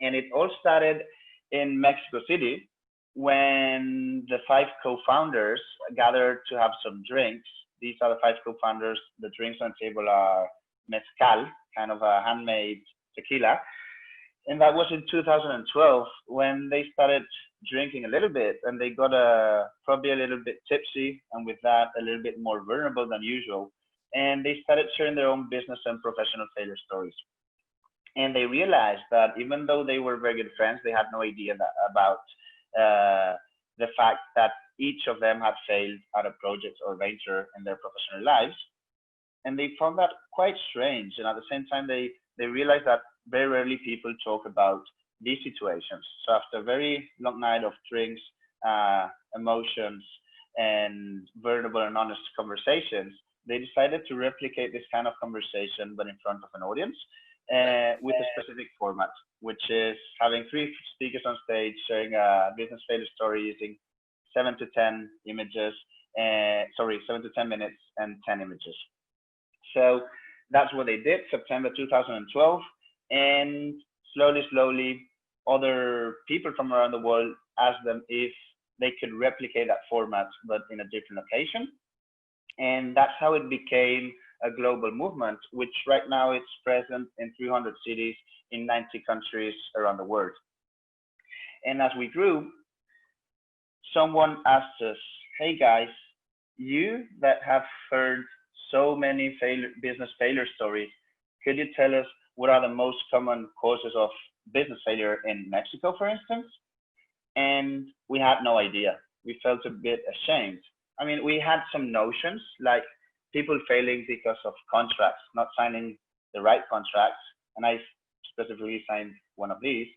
And it all started in Mexico City when the five co-founders gathered to have some drinks. These are the five co-founders. The drinks on the table are mezcal, kind of a handmade tequila. And that was in 2012 when they started drinking a little bit and they got probably a little bit tipsy and with that a little bit more vulnerable than usual. And they started sharing their own business and professional failure stories. And they realized that even though they were very good friends, they had no idea about the fact that each of them had failed at a project or venture in their professional lives. And they found that quite strange. And at the same time, they realized that very rarely people talk about these situations. So after a very long night of drinks, emotions, and vulnerable and honest conversations, they decided to replicate this kind of conversation, but in front of an audience, with a specific format, which is having three speakers on stage sharing a business failure story using 7 to 10 images, 7 to 10 minutes and 10 images. So that's what they did, September 2012. And slowly, other people from around the world asked them if they could replicate that format, but in a different location. And that's how it became a global movement, which right now it's present in 300 cities in 90 countries around the world. And as we grew, someone asked us, hey guys, you that have heard so many business failure stories, could you tell us what are the most common causes of business failure in Mexico, for instance? And we had no idea. We felt a bit ashamed. I mean, we had some notions like people failing because of contracts, not signing the right contracts. And I specifically signed one of these,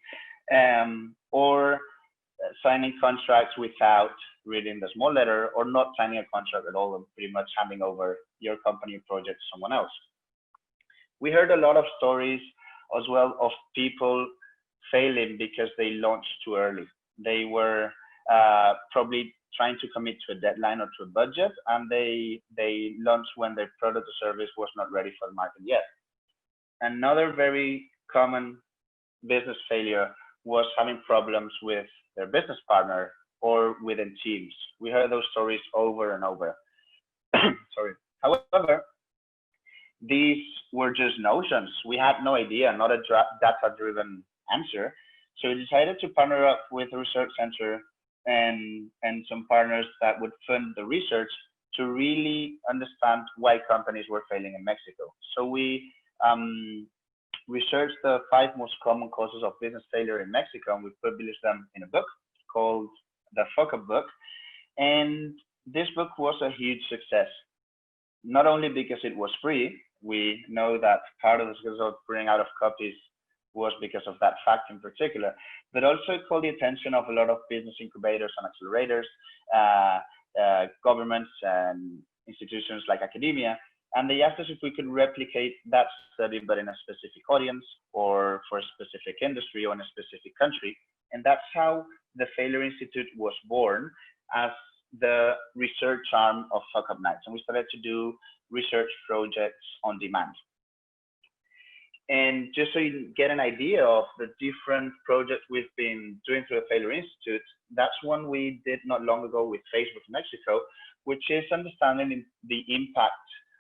or signing contracts without reading the small letter, or not signing a contract at all and pretty much handing over your company project to someone else. We heard a lot of stories as well of people failing because they launched too early. They were probably trying to commit to a deadline or to a budget, and they launched when their product or service was not ready for the market yet. Another very common business failure was having problems with their business partner or within teams. We heard those stories over and over. Sorry. However, these were just notions. We had no idea, not a data-driven answer. So we decided to partner up with a research center and some partners that would fund the research to really understand why companies were failing in Mexico. So we researched the 5 most common causes of business failure in Mexico, and we published them in a book called The Fuck Up Book. And this book was a huge success, not only because it was free. We know that part of the success of bringing out of copies was because of that fact in particular, but also it called the attention of a lot of business incubators and accelerators, governments and institutions like academia. And they asked us if we could replicate that study, but in a specific audience or for a specific industry or in a specific country. And that's how the Failure Institute was born, as the research arm of Fuck Up Nights. And we started to do research projects on demand. And just so you get an idea of the different projects we've been doing through the Failure Institute, that's one we did not long ago with Facebook Mexico, which is understanding the impact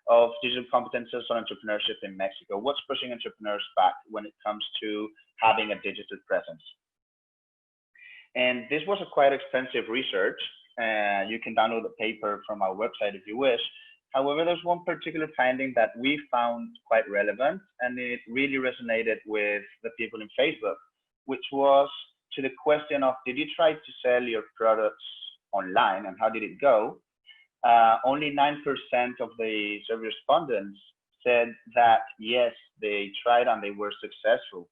of digital competences on entrepreneurship in Mexico. What's pushing entrepreneurs back when it comes to having a digital presence? And this was a quite expensive research. You can download the paper from our website if you wish. However, there's one particular finding that we found quite relevant, and it really resonated with the people in Facebook, which was to the question of, did you try to sell your products online and how did it go? Only 9% of the survey respondents said that yes, they tried and they were successful.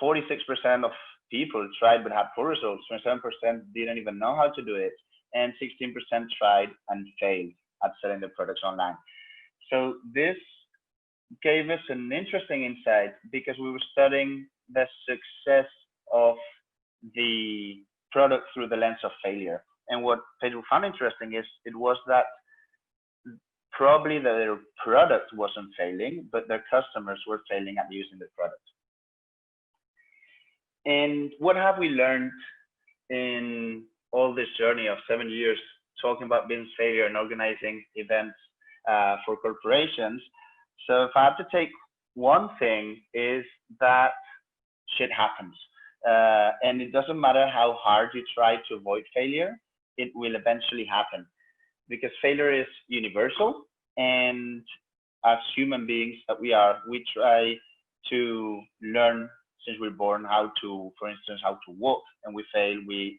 46% of people tried but had poor results. 27% didn't even know how to do it, and 16% tried and failed at selling their products online. So this gave us an interesting insight because we were studying the success of the product through the lens of failure. And what people found interesting is it was that probably their product wasn't failing, but their customers were failing at using the product. And what have we learned in all this journey of 7 years talking about business failure and organizing events for corporations? So if I have to take one thing is that shit happens. And it doesn't matter how hard you try to avoid failure, it will eventually happen because failure is universal. And as human beings that we are, we try to learn since we're born how to, for instance, how to walk, and we fail. We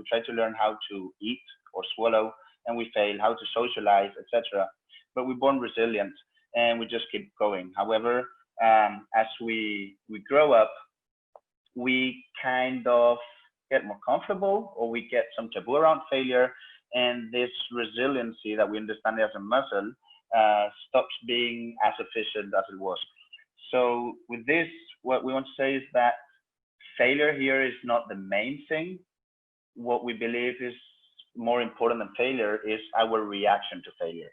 try to learn how to eat or swallow, and we fail, how to socialize, etc. But we're born resilient, and we just keep going. However, as we grow up, we kind of get more comfortable, or we get some taboo around failure, and this resiliency that we understand as a muscle stops being as efficient as it was. So with this, what we want to say is that failure here is not the main thing. What we believe is more important than failure is our reaction to failure.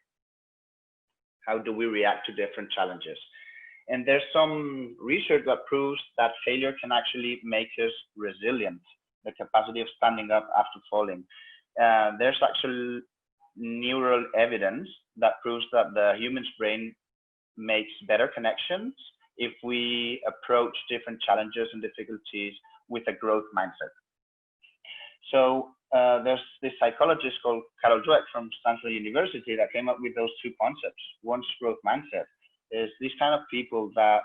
How do we react to different challenges? And there's some research that proves that failure can actually make us resilient, the capacity of standing up after falling. There's actual neural evidence that proves that the human's brain makes better connections if we approach different challenges and difficulties with a growth mindset. So there's this psychologist called Carol Dweck from Stanford University that came up with those two concepts. One's growth mindset is these kind of people that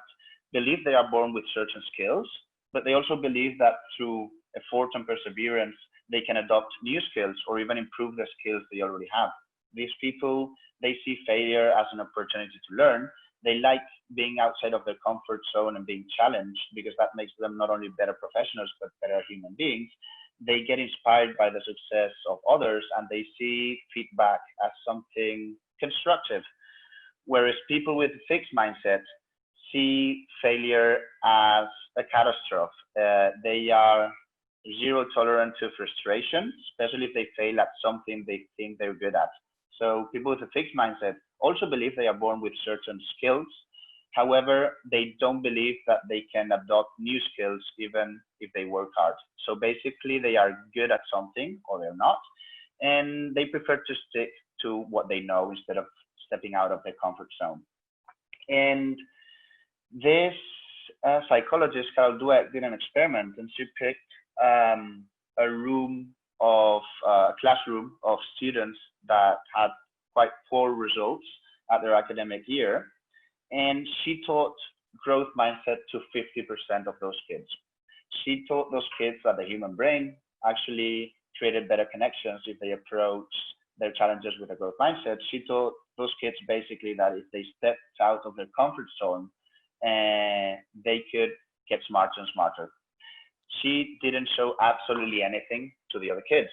believe they are born with certain skills, but they also believe that through effort and perseverance, they can adopt new skills or even improve the skills they already have. These people, they see failure as an opportunity to learn. They like being outside of their comfort zone and being challenged because that makes them not only better professionals, but better human beings. They get inspired by the success of others and they see feedback as something constructive. Whereas people with a fixed mindset see failure as a catastrophe. They are zero tolerant to frustration, especially if they fail at something they think they're good at. So people with a fixed mindset also believe they are born with certain skills. However, they don't believe that they can adopt new skills even if they work hard. So basically, they are good at something or they're not, and they prefer to stick to what they know instead of stepping out of their comfort zone. And this psychologist, Carol Dweck, did an experiment, and she picked a room of a classroom of students that had quite poor results at their academic year, and she taught growth mindset to 50% of those kids. She taught those kids that the human brain actually created better connections if they approached their challenges with a growth mindset. She taught those kids basically that if they stepped out of their comfort zone, they could get smarter and smarter. She didn't show absolutely anything to the other kids,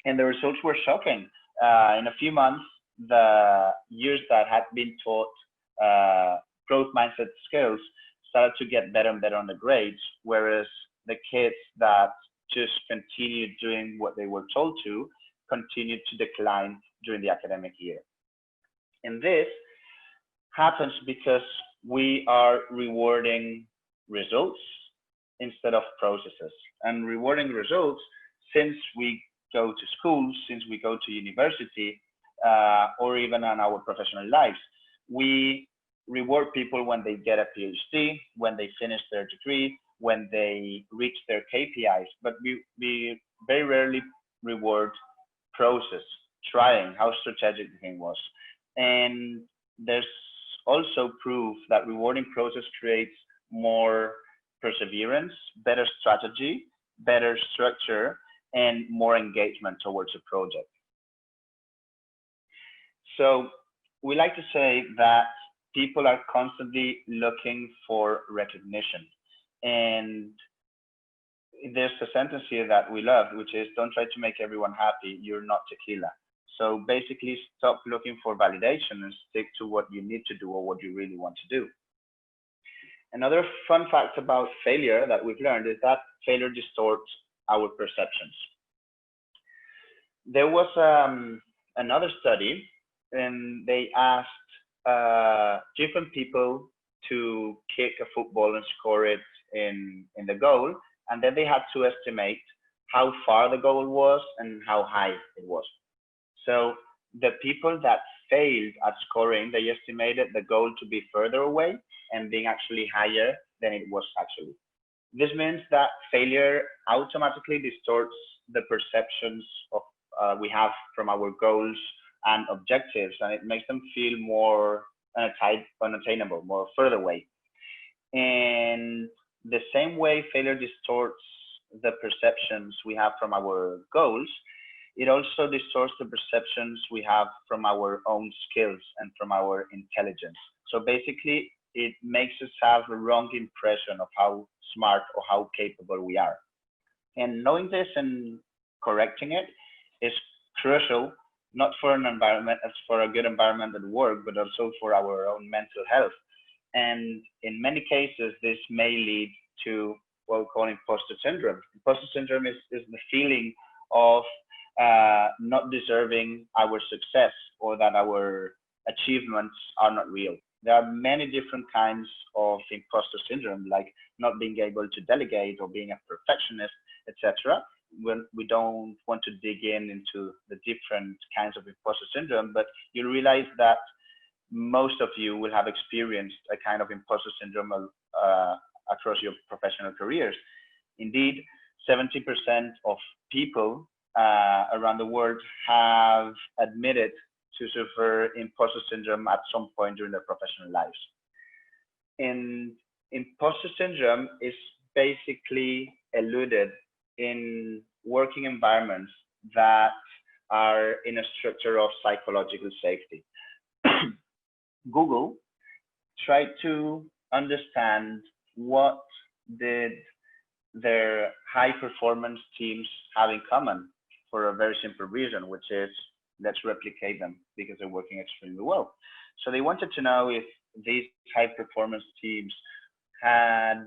and the results were shocking. In a few months, the years that had been taught growth mindset skills started to get better and better on the grades, whereas the kids that just continued doing what they were told to continued to decline during the academic year. And this happens because we are rewarding results instead of processes. And rewarding results, since we go to schools, since we go to university, or even in our professional lives, we reward people when they get a PhD, when they finish their degree, when they reach their KPIs, but we very rarely reward process, trying, how strategic the thing was. And there's also proof that rewarding process creates more perseverance, better strategy, better structure, and more engagement towards a project. So we like to say that people are constantly looking for recognition. And there's a sentence here that we love, which is, don't try to make everyone happy, you're not tequila. So basically, stop looking for validation and stick to what you need to do or what you really want to do. Another fun fact about failure that we've learned is that failure distorts our perceptions. There was another study, and they asked different people to kick a football and score it in the goal, and then they had to estimate how far the goal was and how high it was. So the people that failed at scoring, they estimated the goal to be further away and being actually higher than it was actually. This means that failure automatically distorts the perceptions of we have from our goals and objectives, and it makes them feel more unattainable, more further away. And the same way failure distorts the perceptions we have from our goals, it also distorts the perceptions we have from our own skills and from our intelligence. So basically, it makes us have a wrong impression of how smart or how capable we are. And knowing this and correcting it is crucial, not for an environment, as for a good environment at work, but also for our own mental health. And in many cases, this may lead to what we call imposter syndrome. Imposter syndrome is the feeling of not deserving our success or that our achievements are not real. There are many different kinds of imposter syndrome, like not being able to delegate or being a perfectionist, etc. When we don't want to dig into the different kinds of imposter syndrome, but you realize that most of you will have experienced a kind of imposter syndrome across your professional careers. Indeed, 70% of people around the world have admitted to suffer imposter syndrome at some point during their professional lives. And imposter syndrome is basically eluded in working environments that are in a structure of psychological safety. Google tried to understand what did their high performance teams have in common for a very simple reason, which is let's replicate them because they're working extremely well. So they wanted to know if these high performance teams had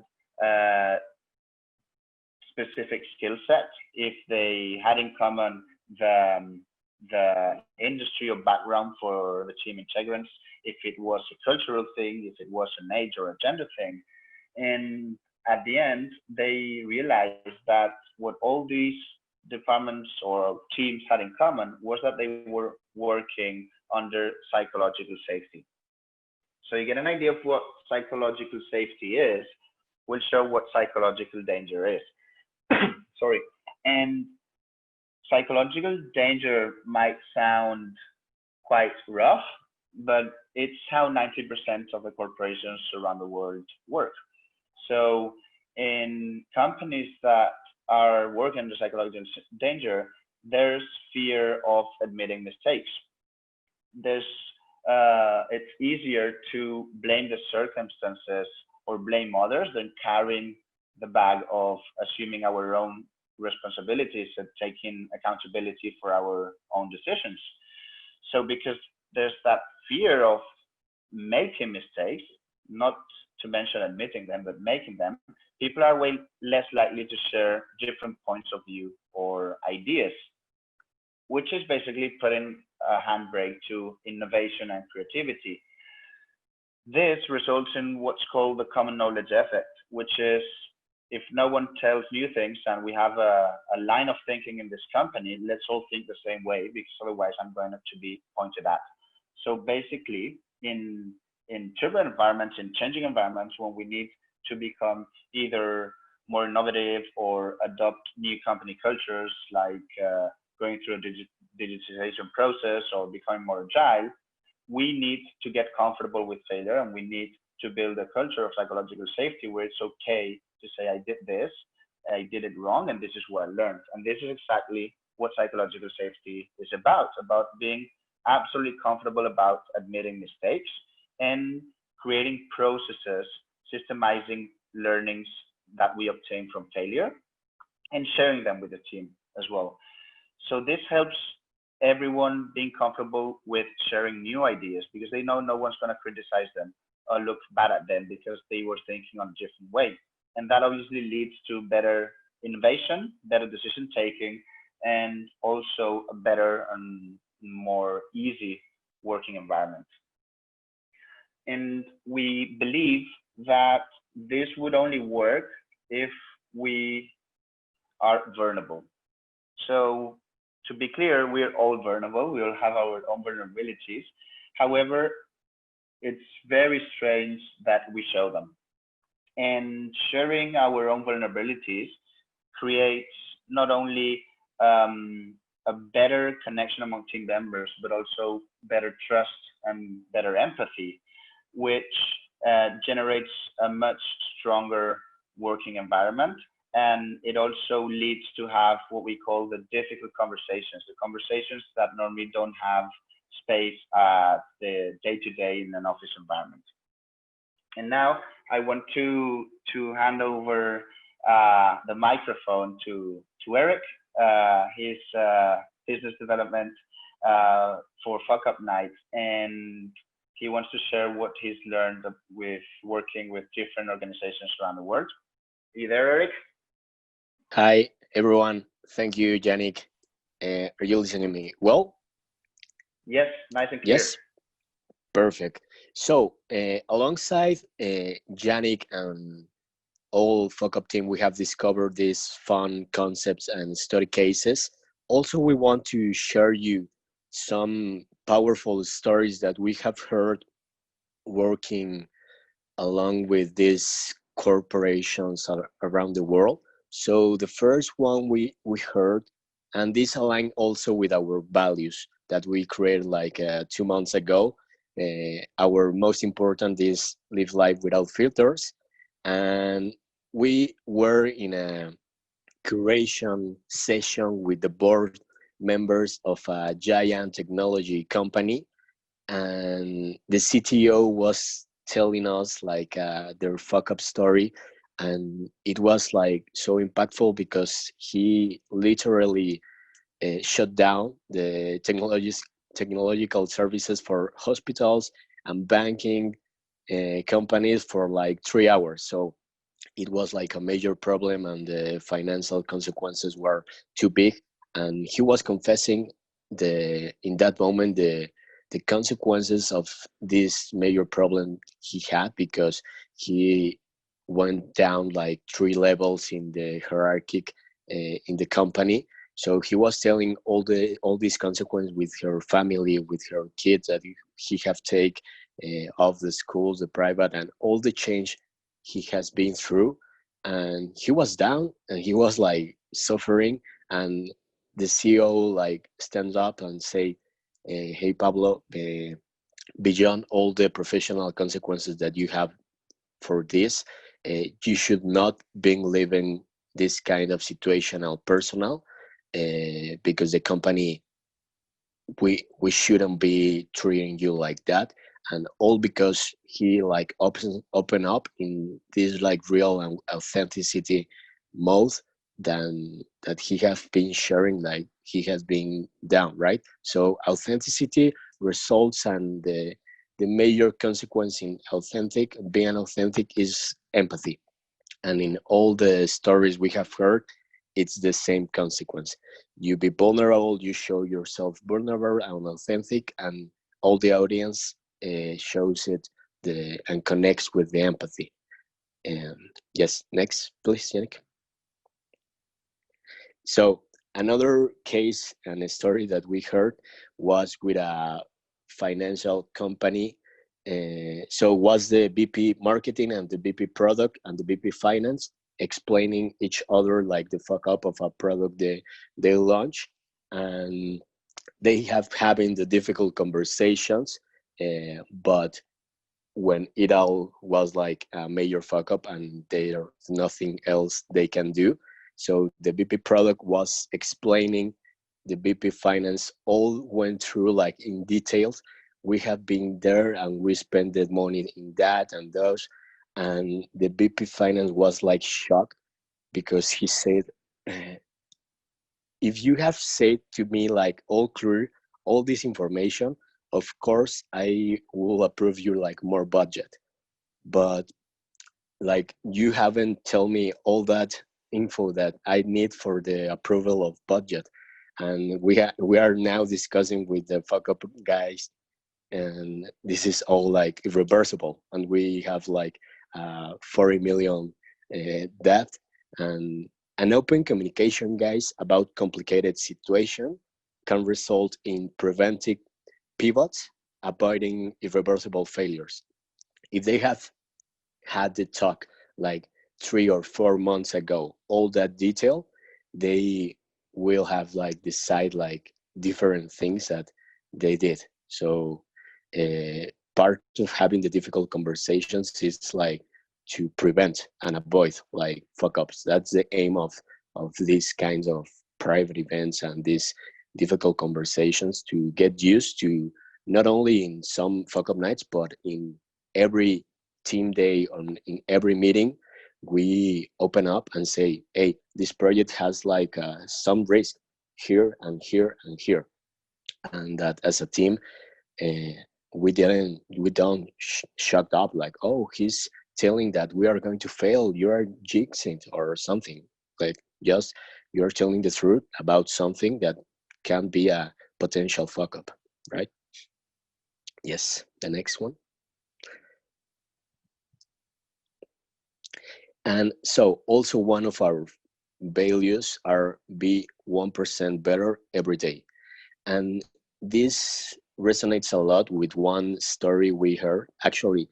specific skill sets, if they had in common the industry or background for the team integrants, if it was a cultural thing, if it was an age or a gender thing. And at the end, they realized that what all these departments or teams had in common was that they were working under psychological safety. So you get an idea of what psychological safety is, will show what psychological danger is. Sorry. And psychological danger might sound quite rough, but it's how 90% of the corporations around the world work. So in companies that are working under psychological danger, there's fear of admitting mistakes. There's it's easier to blame the circumstances or blame others than carrying the bag of assuming our own responsibilities and taking accountability for our own decisions. So because there's that fear of making mistakes, not to mention admitting them, but making them, people are way less likely to share different points of view or ideas, which is basically putting a handbrake to innovation and creativity. This results in what's called the common knowledge effect, which is if no one tells new things and we have a line of thinking in this company, let's all think the same way because otherwise I'm going to be pointed at. So basically, in turbulent environments, in changing environments, when we need to become either more innovative or adopt new company cultures, like going through a digitization process or becoming more agile, we need to get comfortable with failure, and we need to build a culture of psychological safety where it's okay to say, I did this, I did it wrong, and this is what I learned. And this is exactly what psychological safety is about being absolutely comfortable about admitting mistakes and creating processes, systemizing learnings that we obtain from failure and sharing them with the team as well. So this helps everyone being comfortable with sharing new ideas because they know no one's going to criticize them or look bad at them because they were thinking on a different way. And that obviously leads to better innovation, better decision taking, and also a better and more easy working environment. And we believe that this would only work if we are vulnerable. So to be clear, we're all vulnerable. We all have our own vulnerabilities. However, it's very strange that we show them. And sharing our own vulnerabilities creates not only a better connection among team members, but also better trust and better empathy, which generates a much stronger working environment. And it also leads to have what we call the difficult conversations, the conversations that normally don't have space the day to day in an office environment. And now I want to hand over the microphone to Eric. His business development for Fuck Up Night, and he wants to share what he's learned with working with different organizations around the world. Are you there, Eric? Hi, everyone. Thank you, Yannick. Are you listening to me well? Yes, nice and clear. Yes, perfect. So, alongside Yannick and all Fuck Up team, we have discovered these fun concepts and study cases. Also, we want to share you some powerful stories that we have heard working along with these corporations around the world. So the first one we heard, and this aligned also with our values that we created like 2 months ago. Our most important is live life without filters, and we were in a curation session with the board members of a giant technology company, and the CTO was telling us like their fuck up story, and it was like so impactful because he literally shut down the technological services for hospitals and banking companies for like 3 hours. So it was like a major problem, and the financial consequences were too big. And he was confessing the in that moment the consequences of this major problem he had, because he went down like 3 levels in the hierarchy in the company. So he was telling all these consequences with her family, with her kids, that he have take of the schools, the private, and all the change he has been through. And he was down and he was like suffering, and the CEO like stands up and say, hey Pablo, beyond all the professional consequences that you have for this, you should not be living this kind of situational personal, because the company, we shouldn't be treating you like that. And all because he like open up in this like real and authenticity mode than that he have been sharing, like he has been down, right? So authenticity results, and the major consequence in being authentic is empathy. And in all the stories we have heard, it's the same consequence. You be vulnerable, you show yourself vulnerable and authentic, and all the audience shows it and connects with the empathy. And yes, next please, Yannick. So another case and a story that we heard was with a financial company. So was the VP marketing and the VP product and the VP finance explaining each other like the fuck up of a product they launch, and they have having the difficult conversations, but when it all was like a major fuck up and there's nothing else they can do. So the BP product was explaining, the BP finance all went through like in details. We have been there and we spent the money in that and those. And the BP finance was like shocked because he said, if you have said to me like all clear, all this information, of course I will approve you like more budget. But like you haven't tell me all that info that I need for the approval of budget. And we are now discussing with the fuck up guys, and this is all like irreversible, and we have like 40 million debt, And an open communication, guys, about complicated situation can result in preventing pivots, avoiding irreversible failures. If they have had the talk like 3 or 4 months ago, all that detail, they will have like decide like different things that they did. So part of having the difficult conversations is like to prevent and avoid like fuck ups. That's the aim of these kinds of private events and these difficult conversations, to get used to not only in some fuck up nights but in every team day, on in every meeting we open up and say, hey, this project has like some risk here and here and here, and that as a team uh, we don't shut up like, oh, he's telling that we are going to fail, you are jinxing or something. Like, just you're telling the truth about something that can be a potential fuck up, right? Yes, the next one. And so also one of our values are be 1% better every day. And this resonates a lot with one story we heard. Actually,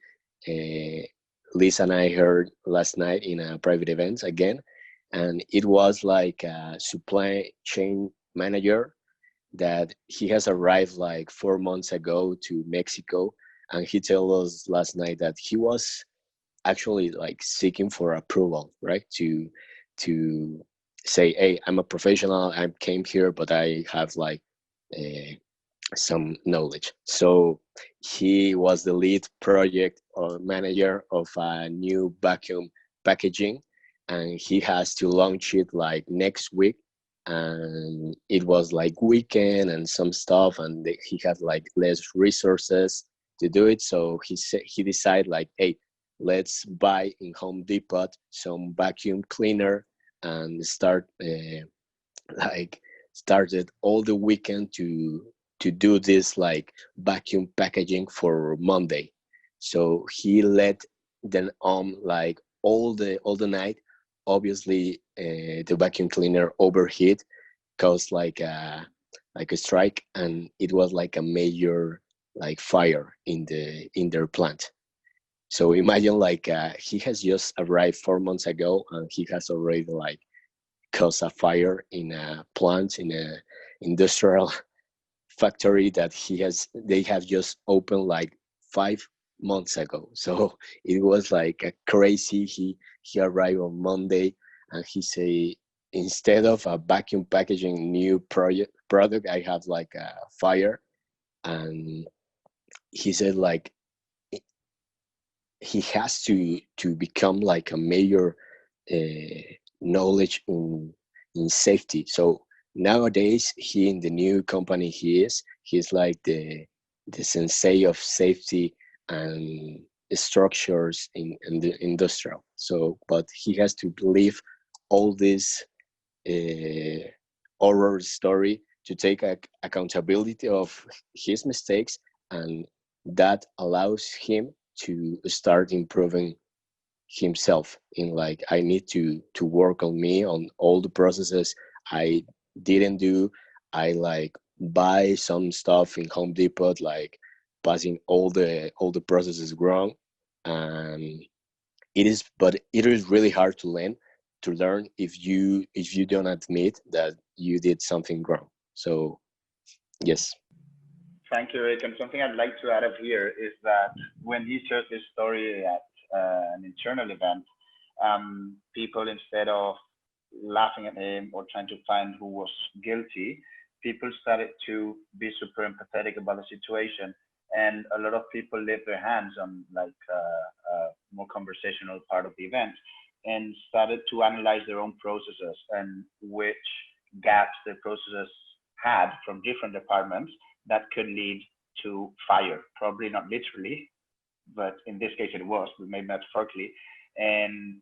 uh, Lisa and I heard last night in a private event again. And it was like a supply chain manager that he has arrived like 4 months ago to Mexico. And he told us last night that he was actually like seeking for approval, right? To say, hey, I'm a professional, I came here, but I have like uh, some knowledge. So he was the lead project or manager of a new vacuum packaging, and he has to launch it like next week. And it was like weekend and some stuff, and he had like less resources to do it. So he decided like, hey, let's buy in Home Depot some vacuum cleaner and start like started all the weekend to do this like vacuum packaging for Monday. So he let them on like all the night. Obviously, the vacuum cleaner overheat, caused like a strike, and it was like a major like fire in their plant. So imagine like he has just arrived 4 months ago, and he has already like cause a fire in a plant, in a industrial factory that they have just opened like 5 months ago. So it was like a crazy. He arrived on Monday, and he say, instead of a vacuum packaging new product, I have like a fire. And he said like he has to become like a major knowledge in safety. So nowadays, he in the new company he's like the sensei of safety and structures in the industrial. So, but he has to believe all this uh, horror story to take accountability of his mistakes, and that allows him to start improving himself in like, I need to work on me, on all the processes I didn't do. I like buy some stuff in Home Depot, like passing all the processes wrong. And it is really hard to learn if you don't admit that you did something wrong. So yes. Thank you, Rick. And something I'd like to add up here is that when he shared this story at an internal event, people, instead of laughing at him or trying to find who was guilty, people started to be super empathetic about the situation. And a lot of people laid their hands on like more conversational part of the event and started to analyze their own processes and which gaps their processes had from different departments that could lead to fire. Probably not literally, but in this case it was, but maybe metaphorically. And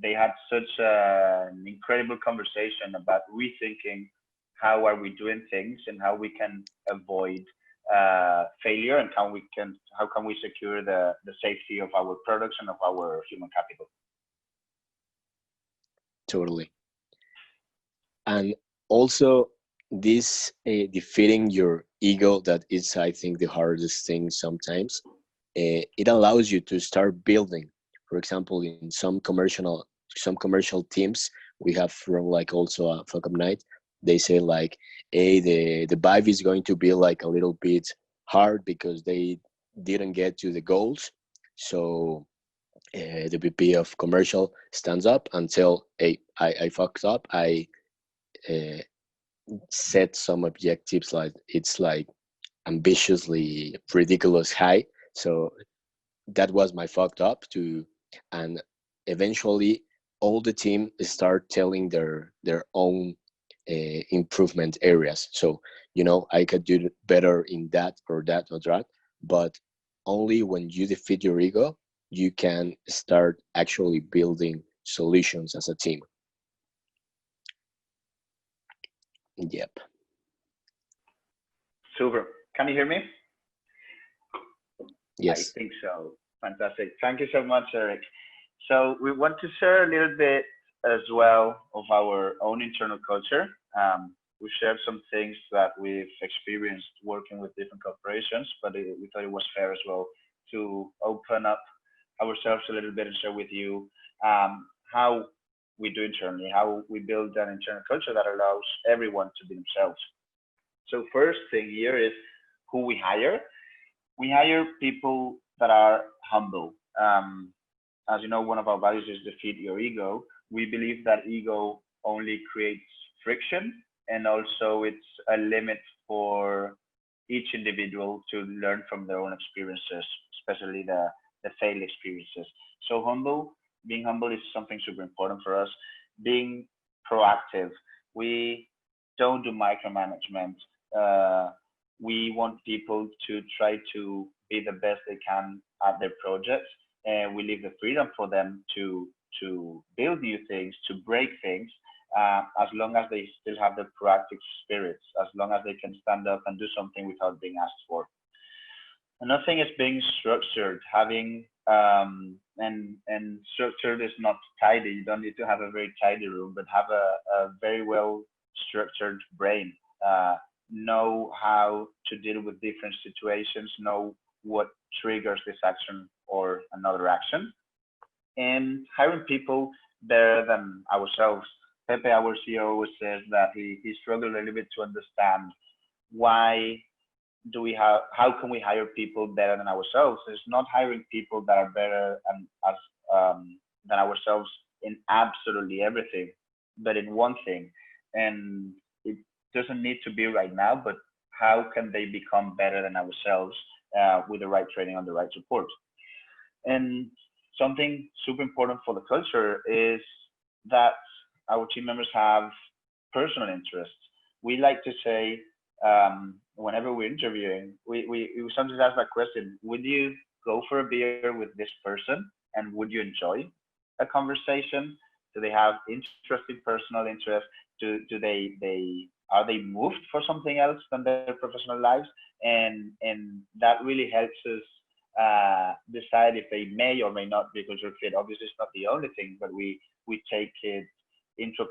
they had such an incredible conversation about rethinking how are we doing things and how we can avoid failure and how can we secure the safety of our products and of our human capital. Totally. And also this defeating your ego, that is, I think, the hardest thing sometimes. It allows you to start building. For example, in some commercial teams we have from like also a fuck up night, they say like, hey, the vibe is going to be like a little bit hard because they didn't get to the goals. So the VP of commercial stands up and tell, hey, I fucked up. I uh, set some objectives like it's like ambitiously ridiculous high. So that was my fucked up to. And eventually all the team start telling their own improvement areas. So, I could do better in that or that or that. But only when you defeat your ego, you can start actually building solutions as a team. Yep. Super. Can you hear me? I Yes. think so. Fantastic. Thank you so much, Eric. So we want to share a little bit as well of our own internal culture. We shared some things that we've experienced working with different corporations, but we thought it was fair as well to open up ourselves a little bit and share with you how we do internally, how we build an internal culture that allows everyone to be themselves. So first thing here is who we hire. We hire people that are humble. As you know, one of our values is defeat your ego. We believe that ego only creates friction, and also it's a limit for each individual to learn from their own experiences, especially the failed experiences. So being humble is something super important for us. Being proactive. We don't do micromanagement. Uh, we want people to try to be the best they can at their projects, and we leave the freedom for them to build new things, to break things, as long as they still have the proactive spirits, as long as they can stand up and do something without being asked for. Another thing is being structured, having and structured is not tidy. You don't need to have a very tidy room, but have a very well structured brain. Know how to deal with different situations. Know what triggers this action or another action, and hiring people better than ourselves. Pepe, our CEO, always says that he struggled a little bit to understand why do we have how can we hire people better than ourselves. It's not hiring people that are better and as than ourselves in absolutely everything, but in one thing. And it doesn't need to be right now, but how can they become better than ourselves with the right training and the right support. And something super important for the culture is that our team members have personal interests. We like to say, whenever we're interviewing, we sometimes ask that question: would you go for a beer with this person, and would you enjoy a conversation? Do they have interesting personal interests? Do they are they moved for something else than their professional lives? And that really helps us decide if they may or may not be a culture fit. Obviously, it's not the only thing, but we take it into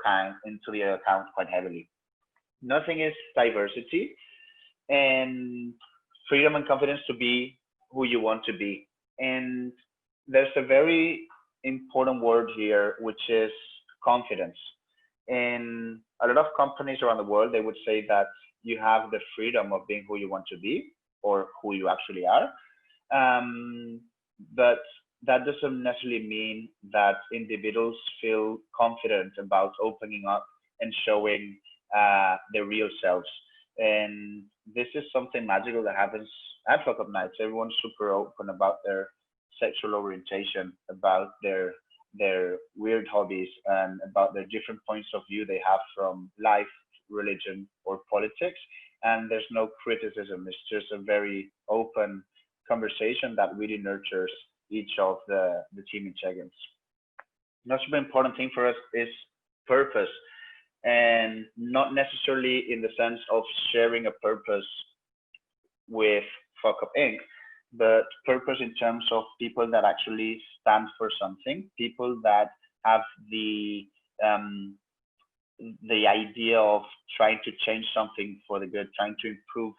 the account quite heavily. Nothing is diversity and freedom and confidence to be who you want to be. And there's a very important word here, which is confidence. In a lot of companies around the world, they would say that you have the freedom of being who you want to be or who you actually are. Um, but that doesn't necessarily mean that individuals feel confident about opening up and showing their real selves. And this is something magical that happens at Fuck Up Nights. Everyone's super open about their sexual orientation, about their weird hobbies, and about their different points of view they have from life, religion, or politics. And there's no criticism. It's just a very open conversation that really nurtures each of the team in seconds. Another super important thing for us is purpose, and not necessarily in the sense of sharing a purpose with Fuck Up Inc., but purpose in terms of people that actually stand for something, people that have the um, the idea of trying to change something for the good, trying to improve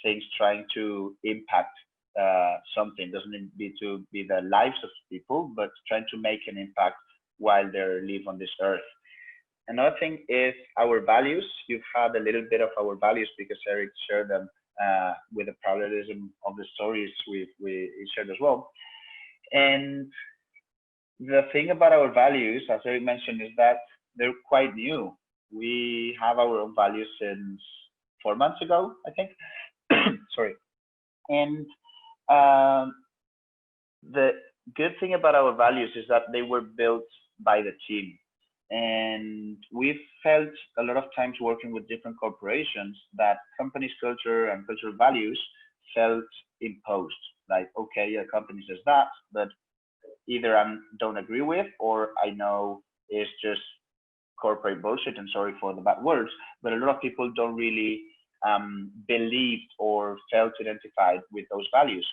things, trying to impact something. Doesn't need to be the lives of people, but trying to make an impact while they live on this earth. Another thing is our values. You've had a little bit of our values because Eric shared them with the parallelism of the stories we shared as well. And the thing about our values, as Eric mentioned, is that they're quite new. We have our own values since 4 months ago, I think. Sorry. And um, the good thing about our values is that they were built by the team. And we've felt a lot of times working with different corporations that company's culture and cultural values felt imposed. Like, okay, yeah, company says that, but either I don't agree with or I know it's just corporate bullshit, and sorry for the bad words, but a lot of people don't really believe or felt identified with those values.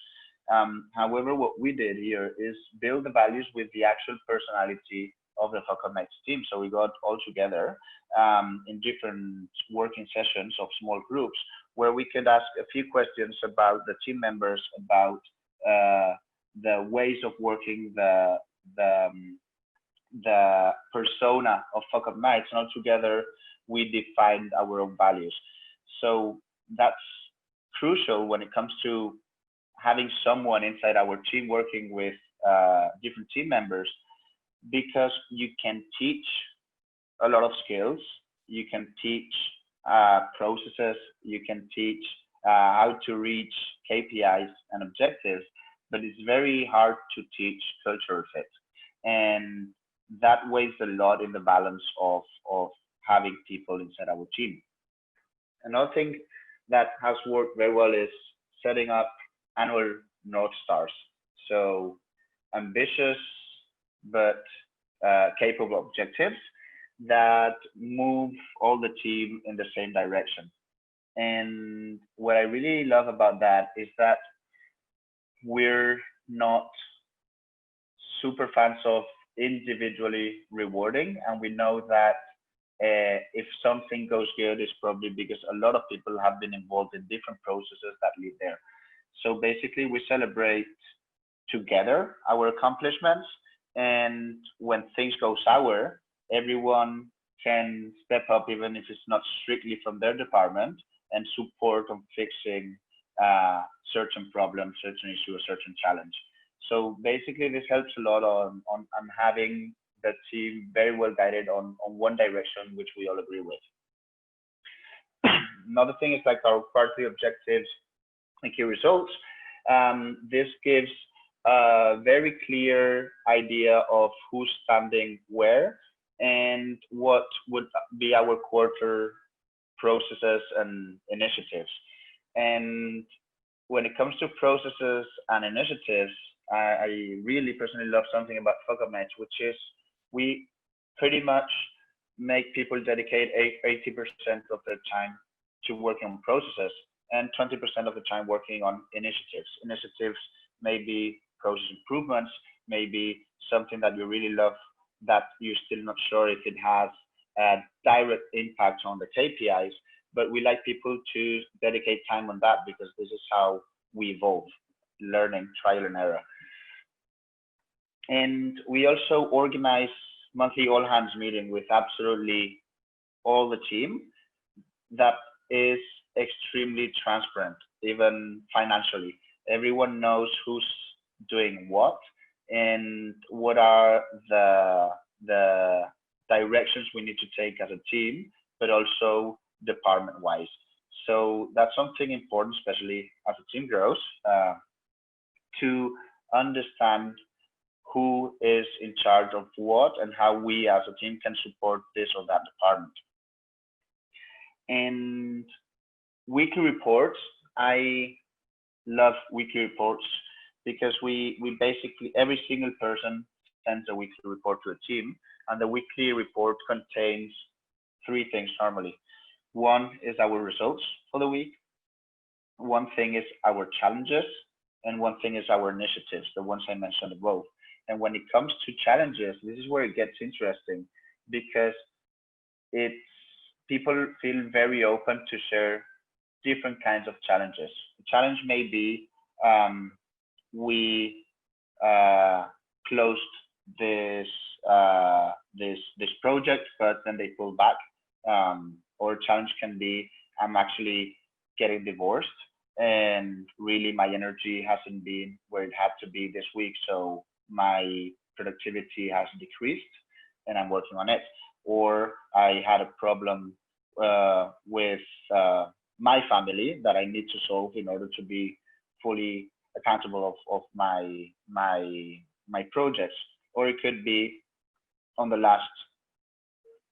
However, what we did here is build the values with the actual personality of the Falcon Knights team. So we got all together in different working sessions of small groups where we could ask a few questions about the team members, about uh, the ways of working, the the persona of Fuck Up Nights, and all together we defined our own values. So that's crucial when it comes to having someone inside our team working with different team members because you can teach a lot of skills, you can teach processes, you can teach how to reach KPIs and objectives, but it's very hard to teach cultural fit. And that weighs a lot in the balance of having people inside our team. Another thing that has worked very well is setting up annual North Stars. So ambitious but capable objectives that move all the team in the same direction. And what I really love about that is that we're not super fans of individually rewarding, and we know that if something goes good, it's probably because a lot of people have been involved in different processes that lead there. So basically, we celebrate together our accomplishments, and when things go sour, everyone can step up, even if it's not strictly from their department, and support on fixing certain problems, certain issue, a certain challenge. So basically, this helps a lot on having the team very well guided on one direction, which we all agree with. Another thing is like our quarterly objectives and key results. This gives a very clear idea of who's standing where and what would be our quarter processes and initiatives. And when it comes to processes and initiatives, I really personally love something about Fuck Up Match, which is we pretty much make people dedicate 80% of their time to working on processes and 20% of the time working on initiatives. Initiatives may be process improvements, maybe something that you really love that you're still not sure if it has a direct impact on the KPIs, but we like people to dedicate time on that because this is how we evolve, learning, trial and error. And we also organize monthly all hands meeting with absolutely all the team that is extremely transparent, even financially. Everyone knows who's doing what and what are the directions we need to take as a team, but also department wise. So that's something important, especially as a team grows, to understand who is in charge of what and how we as a team can support this or that department. And weekly reports, I love weekly reports because we basically, every single person sends a weekly report to a team, and the weekly report contains three things normally. One is our results for the week, one thing is our challenges, and one thing is our initiatives, the ones I mentioned above. And when it comes to challenges, this is where it gets interesting because it's people feel very open to share different kinds of challenges. The challenge may be um, we closed this this project, but then they pull back. Or challenge can be I'm actually getting divorced, and really my energy hasn't been where it had to be this week, so my productivity has decreased, and I'm working on it. Or I had a problem with my family that I need to solve in order to be fully accountable of my projects. Or it could be on the last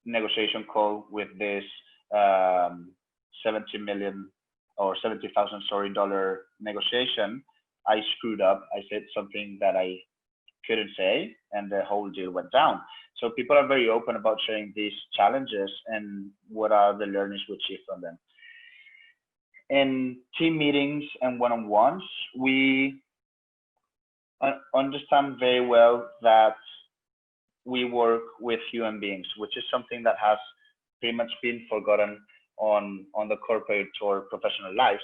negotiation call with this 70 million or 70,000, sorry, dollar negotiation. I screwed up. I said something that I couldn't say, and the whole deal went down. So people are very open about sharing these challenges and what are the learnings we achieve from them. In team meetings and one-on-ones, we understand very well that we work with human beings, which is something that has pretty much been forgotten on the corporate or professional lives.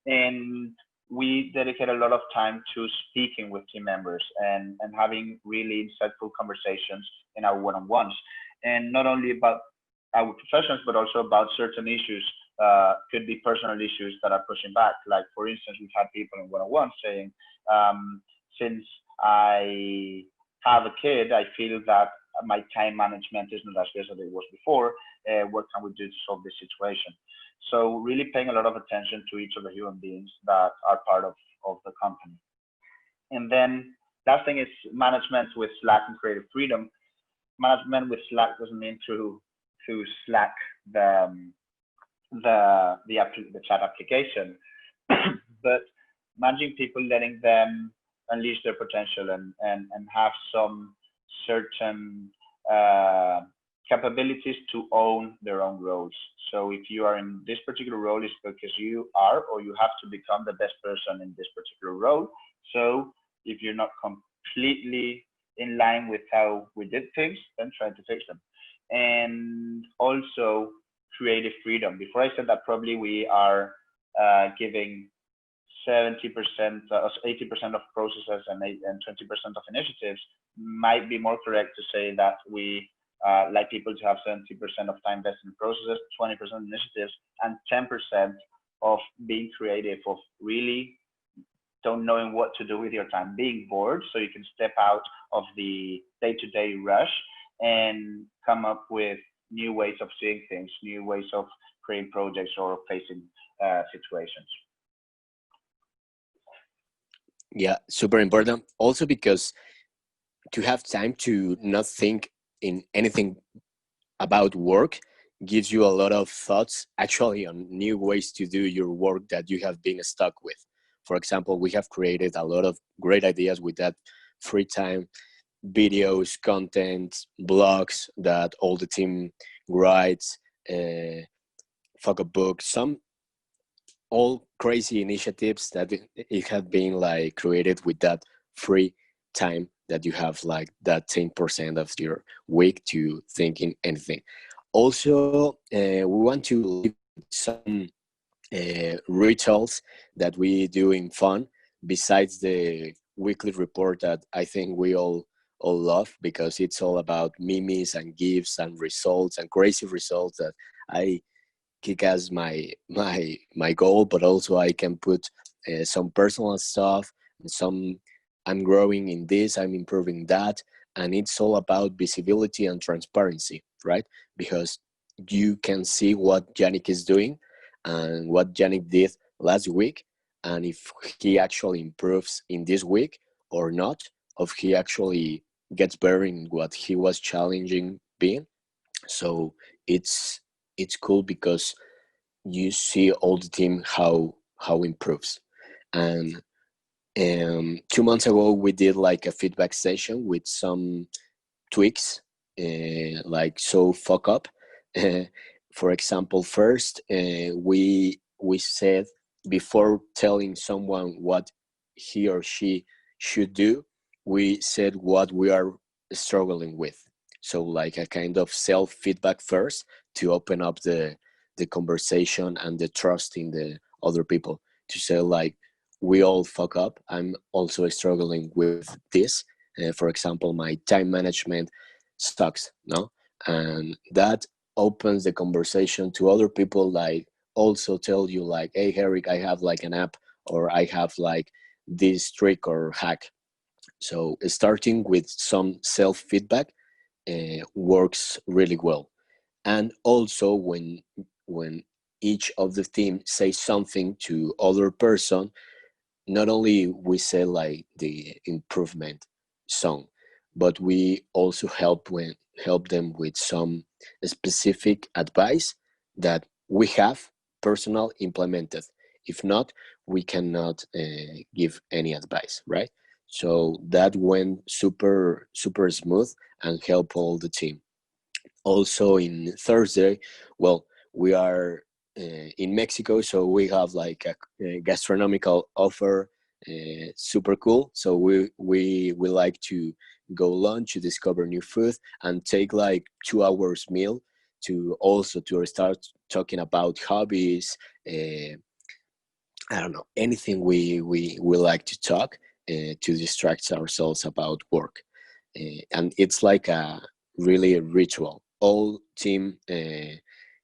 And we dedicate a lot of time to speaking with team members and having really insightful conversations in our one-on-ones. And not only about our professions, but also about certain issues. Could be personal issues that are pushing back. Like, for instance, we've had people in one-on-one saying, since I have a kid, I feel that my time management is not as good as it was before. What can we do to solve this situation? So really paying a lot of attention to each of the human beings that are part of the company. And then last thing is management with Slack and creative freedom. Management with Slack doesn't mean to Slack the chat application, but managing people, letting them unleash their potential and have some certain capabilities to own their own roles. So if you are in this particular role, it's because you are or you have to become the best person in this particular role. So if you're not completely in line with how we did things, then try to fix them. And also creative freedom. Before I said that probably we are giving 70%, 80% of processes and 20% of initiatives, might be more correct to say that we like people to have 70% of time invested in processes, 20% initiatives, and 10% of being creative, of really don't knowing what to do with your time, being bored, so you can step out of the day-to-day rush and come up with new ways of seeing things, new ways of creating projects or facing situations. Yeah, super important. Also because to have time to not think in anything about work gives you a lot of thoughts actually on new ways to do your work that you have been stuck with. For example, we have created a lot of great ideas with that free time, videos, content, blogs that all the team writes, fuck up books, some all crazy initiatives that it have been like created with that free time that you have, like that 10% of your week to thinking anything. Also, we want to leave some rituals that we do in fun besides the weekly report that I think we all love, because it's all about memes and gifs and results and crazy results that I kick as my goal, but also I can put some personal stuff, some I'm growing in this, I'm improving that, and it's all about visibility and transparency, right? Because you can see what Yannick is doing and what Yannick did last week, and if he actually improves in this week or not, if he actually gets better in what he was challenging being. So it's cool because you see all the team how improves. And 2 months ago we did like a feedback session with some tweaks, like so fuck up. For example, first we said, before telling someone what he or she should do, we said what we are struggling with. So like a kind of self feedback first to open up the conversation and the trust in the other people, to say like, we all fuck up, I'm also struggling with this. For example, my time management sucks, no? And that opens the conversation to other people, like also tell you like, hey Eric, I have like an app, or I have like this trick or hack. So starting with some self feedback works really well. And also when each of the team says something to other person, not only we say like the improvement song, but we also help them with some specific advice that we have personal implemented. If not, we cannot give any advice, right? So that went super smooth and help all the team. Also in Thursday, well, we are in Mexico, so we have like a gastronomical offer, super cool. So we like to go lunch to discover new food and take like 2 hours meal to also to start talking about hobbies. I don't know, anything we like to talk to distract ourselves about work. And it's like a really a ritual. All team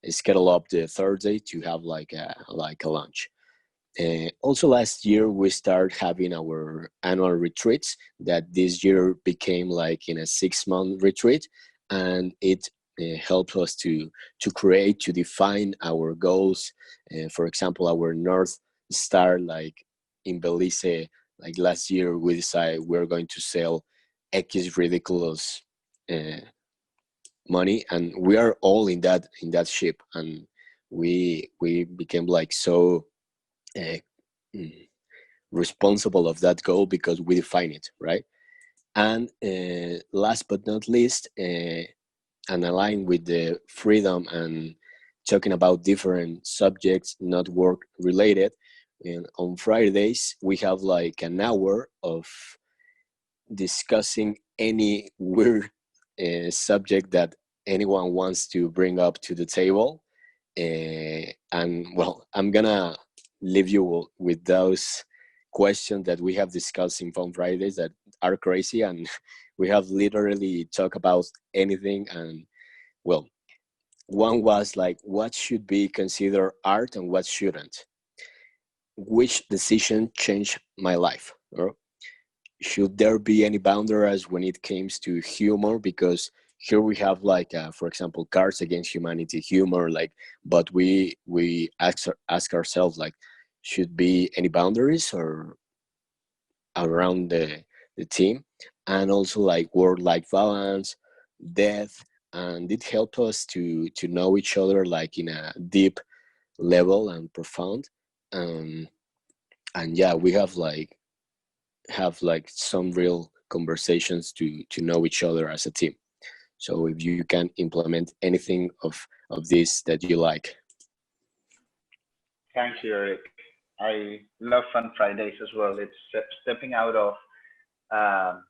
schedule up the Thursday to have like a lunch. Also, last year we started having our annual retreats. That this year became like in a 6 month retreat, and it helps us to create, to define our goals. For example, our North Star, like in Belize, like last year we decided we're going to sell X ridiculous uh, money, and we are all in that ship, and we became like so. Uh, mm, responsible of that goal because we define it, right? And last but not least, and aligned with the freedom and talking about different subjects not work related, and on Fridays we have like an hour of discussing any weird subject that anyone wants to bring up to the table. And well, I'm gonna leave you with those questions that we have discussed in Fun Fridays that are crazy, and we have literally talked about anything. And well, one was like, what should be considered art and what shouldn't? Which decision changed my life? Or should there be any boundaries when it comes to humor? Because here we have like for example, Cards Against Humanity humor, like, but we ask ourselves like, should be any boundaries or around the team? And also like work life balance, death, and it helped us to know each other like in a deep level and profound. um and yeah, we have like some real conversations to know each other as a team. So if you can implement anything of this that you like. Thank you, Eric. I love Fun Fridays as well. It's stepping out of um,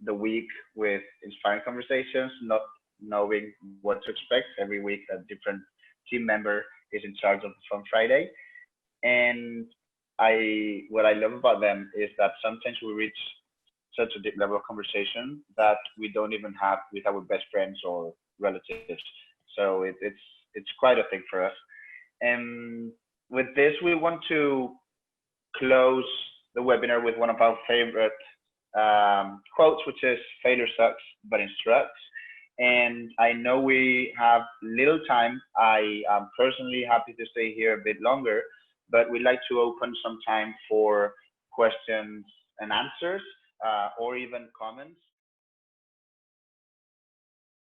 the week with inspiring conversations, not knowing what to expect. Every week, a different team member is in charge of the Fun Friday, and what I love about them is that sometimes we reach such a deep level of conversation that we don't even have with our best friends or relatives. So it's quite a thing for us. And with this, we want to close the webinar with one of our favorite quotes, which is "Failure sucks, but instructs." And I know we have little time. I am personally happy to stay here a bit longer, but we'd like to open some time for questions and answers, or even comments.